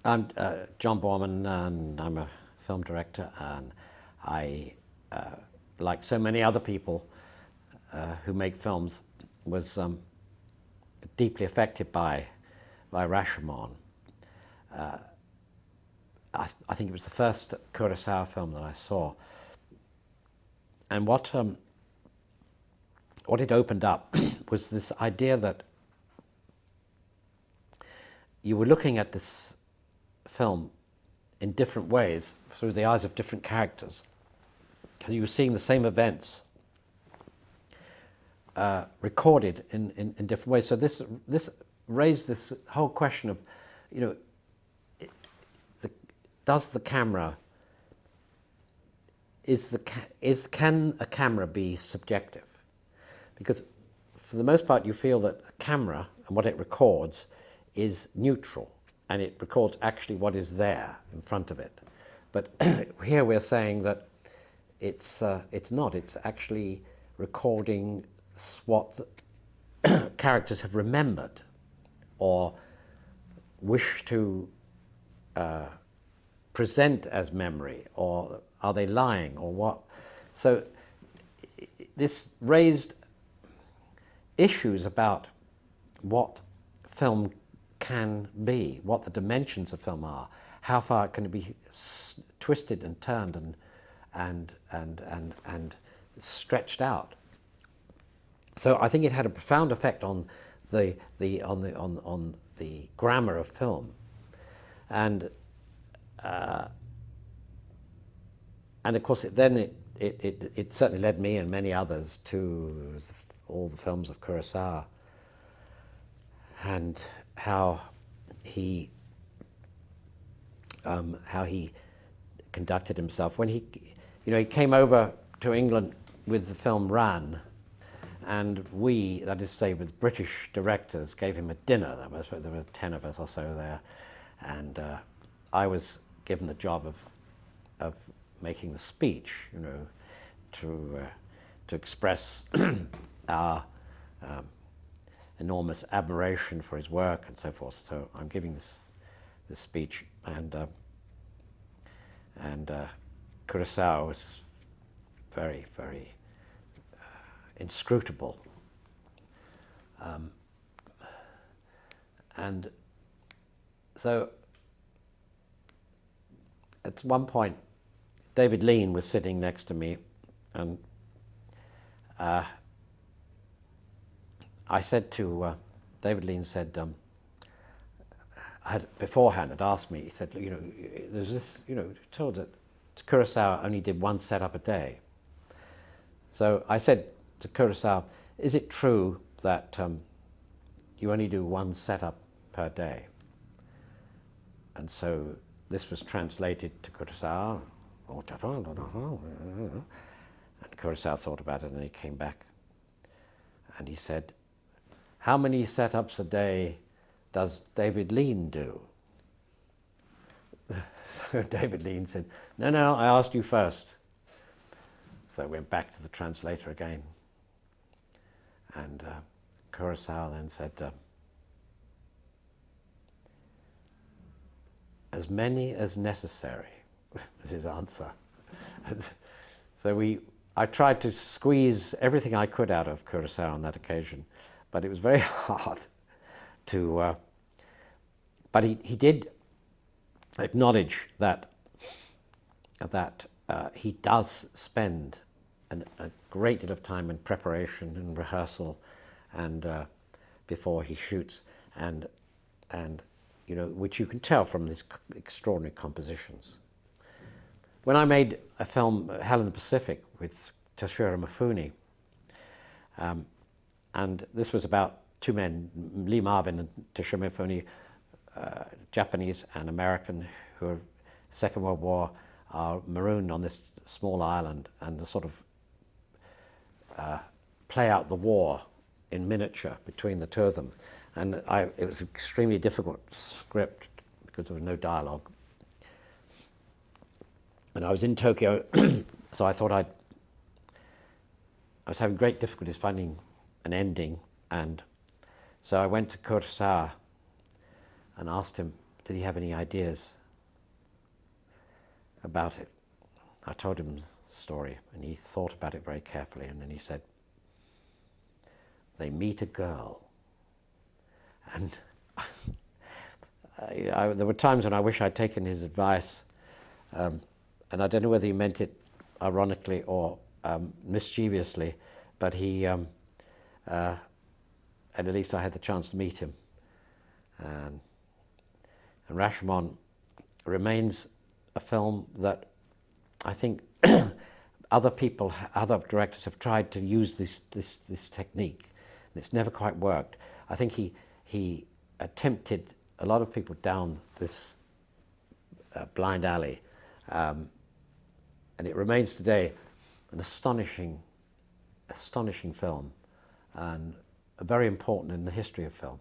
I'm John Boorman, and I'm a film director, and I, like so many other people who make films, was deeply affected by Rashomon. I think it was the first Kurosawa film that I saw, and what it opened up was this idea that you were looking at this film in different ways through the eyes of different characters, because you were seeing the same events recorded in different ways. So this raised this whole question of, does the camera can a camera be subjective? Because for the most part, you feel that a camera and what it records is neutral, and it records actually what is there in front of it. But here we're saying that it's not. It's actually recording what characters have remembered or wish to present as memory, or are they lying, or what? So this raised issues about what film can be, what the dimensions of film are, how far it can be twisted and turned and stretched out. So I think it had a profound effect on the grammar of film, and of course it certainly led me and many others to all the films of Kurosawa, and how he conducted himself when he came over to England with the film Ran, and we, that is to say with British directors, gave him a dinner. There were 10 of us or so there, and I was given the job of making the speech, to express our enormous admiration for his work and so forth. So I'm giving this speech, and Kurosawa was very, very inscrutable, and so at one point David Lean was sitting next to me, and I said to David Lean said, beforehand had asked me, he said, there's this, told that Kurosawa only did one setup a day. So I said to Kurosawa, is it true that you only do one setup per day? And so this was translated to Kurosawa, and Kurosawa thought about it, and he came back and he said, how many setups a day does David Lean do? So David Lean said, no, I asked you first. So I went back to the translator again, and Kurosawa then said, as many as necessary, was his answer. So I tried to squeeze everything I could out of Kurosawa on that occasion, but it was very hard to, but he did acknowledge that he does spend a great deal of time in preparation and rehearsal, and before he shoots, and which you can tell from these extraordinary compositions. When I made a film, Hell in the Pacific, with Toshiro Mifune, and this was about two men, Lee Marvin and Toshiro Mifune, Japanese and American, who are Second World War, are marooned on this small island, and sort of play out the war in miniature between the two of them. And it was an extremely difficult script because there was no dialogue. And I was in Tokyo, so I thought I was having great difficulties finding an ending, and so I went to Kurosawa and asked him did he have any ideas about it? I told him the story, and he thought about it very carefully, and then he said, they meet a girl. And there were times when I wish I'd taken his advice, and I don't know whether he meant it ironically or mischievously, but and at least I had the chance to meet him. And Rashomon remains a film that I think other directors have tried to use this technique, and it's never quite worked. I think he tempted a lot of people down this blind alley, and it remains today an astonishing film, and very important in the history of film.